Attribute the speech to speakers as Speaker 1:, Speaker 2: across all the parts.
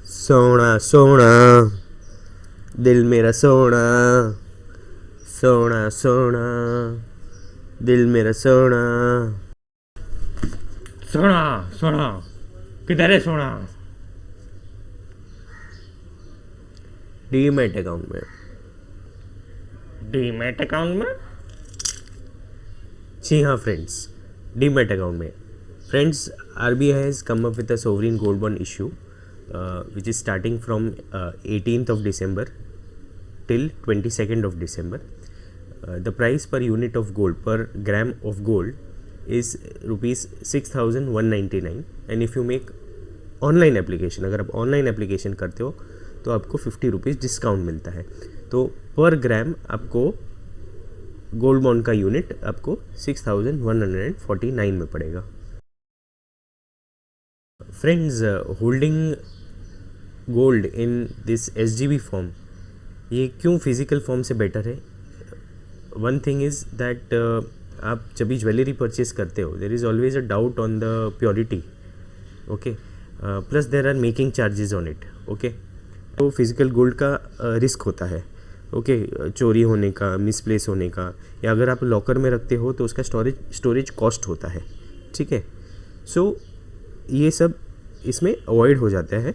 Speaker 1: सोना सोना दिल मेरा सोना, सोना सोना दिल मेरा सोना।
Speaker 2: सोना सोना किधर है सोना?
Speaker 1: डीमैट अकाउंट में।
Speaker 2: डीमैट अकाउंट में?
Speaker 1: जी हाँ फ्रेंड्स, डीमैट अकाउंट में। Friends, RBI has come up with a sovereign gold bond issue which is starting from 18th of December till 22nd of December. The price per unit of gold, per gram of gold is rupees 6,199 and if you make online application, अगर आप online application करते हो तो आपको 50 rupees discount मिलता है। तो पर ग्राम आपको गोल्ड बॉन्ड का यूनिट आपको 6,149 में पड़ेगा। Friends, holding gold in this SGB form, ये क्यों फिज़िकल फॉर्म से बेटर है? वन थिंग इज़ दैट आप जब भी ज्वेलरी परचेज करते हो there is always a doubt on the purity, okay, plus there are making charges on it, okay. तो फिज़िकल गोल्ड का रिस्क होता है, ओके, चोरी होने का, मिसप्लेस होने का, या अगर आप लॉकर में रखते हो तो उसका स्टोरेज कॉस्ट होता है, ठीक है। सो ये सब इसमें अवॉइड हो जाता है।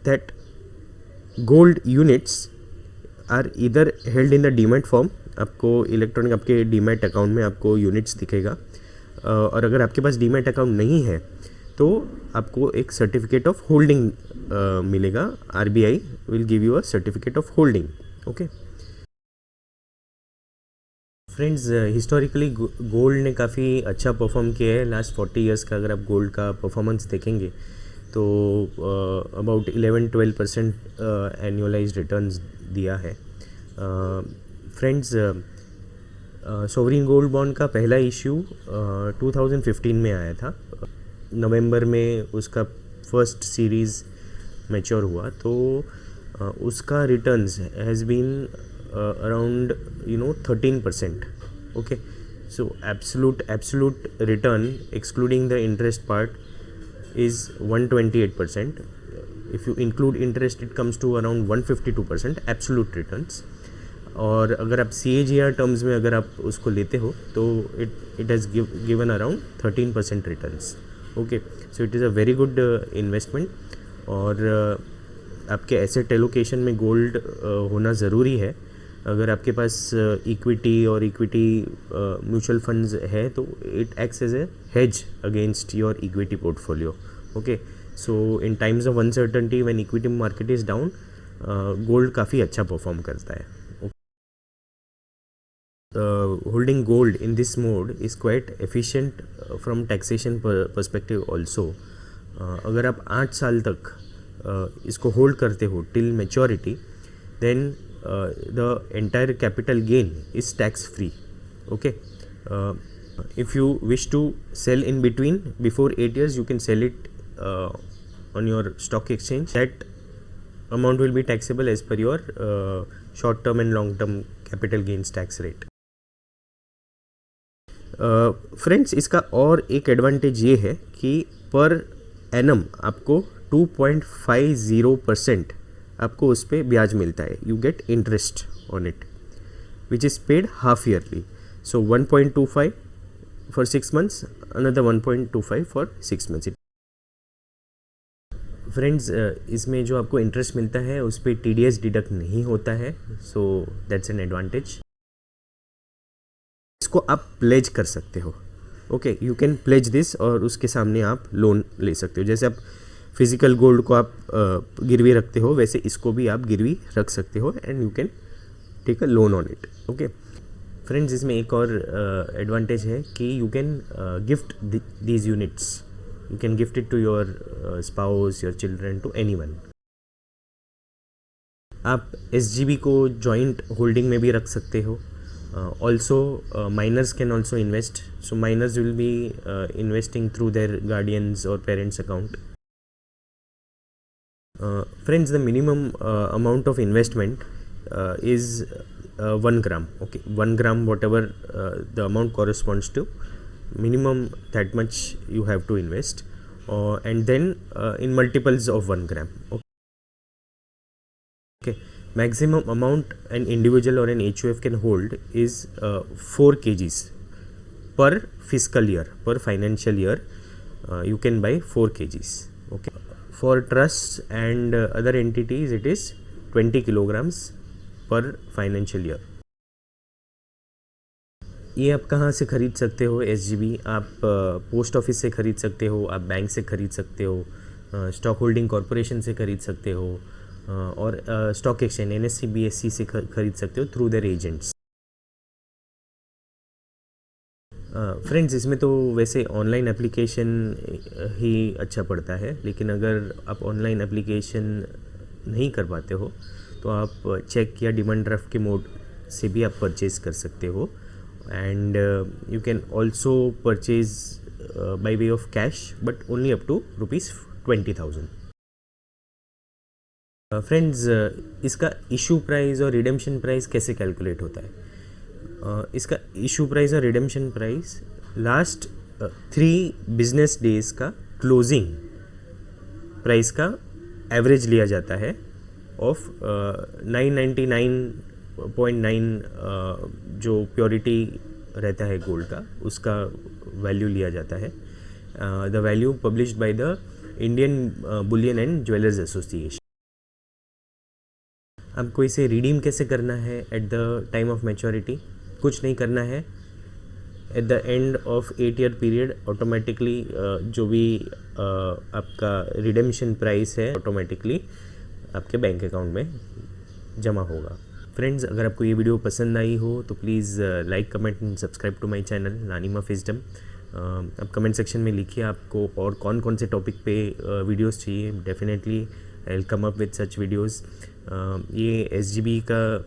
Speaker 1: दैट गोल्ड यूनिट्स आर इधर held in the demat form, आपको इलेक्ट्रॉनिक आपके डीमैट अकाउंट में आपको यूनिट्स दिखेगा, और अगर आपके पास डीमैट अकाउंट नहीं है तो आपको एक सर्टिफिकेट ऑफ होल्डिंग मिलेगा। RBI will give you a certificate of holding, okay. Friends, historically gold ने काफ़ी अच्छा परफॉर्म किया है लास्ट 40 इयर्स का। अगर आप गोल्ड का परफॉर्मेंस देखेंगे तो अबाउट 11-12% एनुअलाइज्ड रिटर्न्स दिया है। फ्रेंड्स, सोवरिन गोल्ड बॉन्ड का पहला इश्यू 2015 में आया था। नवंबर में उसका फर्स्ट सीरीज़ मैच्योर हुआ, तो उसका returns has been around 13%, okay. So absolute return excluding the interest part is 128%. If you include interest it comes to around 152% absolute returns. और अगर आप CAGR टर्म्स में अगर आप उसको लेते हो तो it has given around 13% returns, okay. So it is a very good investment और आपके एसेट एलोकेशन में गोल्ड होना ज़रूरी है। अगर आपके पास इक्विटी और इक्विटी म्यूचुअल फंड्स है तो it acts as a hedge against your equity portfolio, okay. So in times of uncertainty when equity market is down, gold काफ़ी अच्छा परफॉर्म करता है। Holding gold in this mode is quite efficient from taxation perspective also. अगर आप 8 साल तक इसको hold करते हो till maturity, then the entire capital gain is tax free, okay. If you wish to sell in between before 8 years you can sell it on your stock exchange. That amount will be taxable as per your short term and long term capital gains tax rate. Friends, इसका और एक advantage ये है कि per annum आपको 2.50% आपको उस पर ब्याज मिलता है। You get interest on it which is paid half yearly. So 1.25 for 6 months, another 1.25 for 6 months। Friends, इसमें जो आपको इंटरेस्ट मिलता है उस पर TDS डिडक्ट नहीं होता है, सो दैट्स एन एडवांटेज। इसको आप प्लेज कर सकते हो, okay, you can pledge this, और उसके सामने आप लोन ले सकते हो। जैसे आप फिज़िकल गोल्ड को आप गिरवी रखते हो वैसे इसको भी आप गिरवी रख सकते हो and you can take a loan on it, okay. Friends, इसमें एक और एडवांटेज है कि you can gift these units, you can gift it to your spouse, your children, to anyone. आप SGB को जॉइंट होल्डिंग में भी रख सकते हो। Also minors can also invest, so minors will be investing through their guardians और parents account. Friends, the minimum amount of investment is 1 gram, okay. 1 gram, whatever the amount corresponds to, minimum that much you have to invest, and then in multiples of 1 gram, okay. Okay, maximum amount an individual or an HUF can hold is 4 kgs per fiscal year, per financial year. You can buy 4 kgs. Okay, for trusts and other entities it is 20 kilograms per financial year. ये आप कहाँ से ख़रीद सकते हो? SGB आप post office से ख़रीद सकते हो, आप बैंक से ख़रीद सकते हो, स्टॉक होल्डिंग कॉरपोरेशन से ख़रीद सकते हो, और स्टॉक एक्सचेंज NSE BSE से ख़रीद सकते हो थ्रू देयर एजेंट्स. फ्रेंड्स, इसमें तो वैसे ऑनलाइन एप्लीकेशन ही अच्छा पड़ता है, लेकिन अगर आप ऑनलाइन एप्लीकेशन नहीं कर पाते हो तो आप चेक या डिमांड ड्राफ्ट के मोड से भी आप परचेज़ कर सकते हो. And you can also purchase by way of cash, but only up to ₹20,000. Friends, इसका इशू प्राइस और रिडेम्पशन प्राइस कैसे कैलकुलेट होता है? इसका इशू प्राइस और redemption price last 3 business days का क्लोजिंग प्राइस का एवरेज लिया जाता है ऑफ 999.9 जो प्योरिटी रहता है गोल्ड का, उसका वैल्यू लिया जाता है. The value published by the Indian Boolean and jewellers association. आपको इसे रिडीम कैसे करना है at the time of maturity? कुछ नहीं करना है. At the end of 8 year period automatically जो भी आपका रिडेम्पशन प्राइस है ऑटोमेटिकली आपके बैंक अकाउंट में जमा होगा. फ्रेंड्स, अगर आपको ये वीडियो पसंद आई हो तो please like, comment and subscribe to my channel नानिम ऑफ विजडम. आप कमेंट सेक्शन में लिखिए आपको और कौन कौन से टॉपिक पे वीडियोस चाहिए. Definitely I will come up with such videos. ये SGB का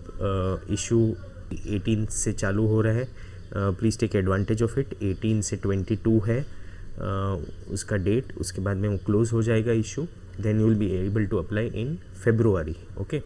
Speaker 1: इशू 18 से चालू हो रहा है. Please take advantage of it. 18 से 22 है उसका डेट. उसके बाद में वो क्लोज़ हो जाएगा issue. Then you will be able to apply in February. Okay.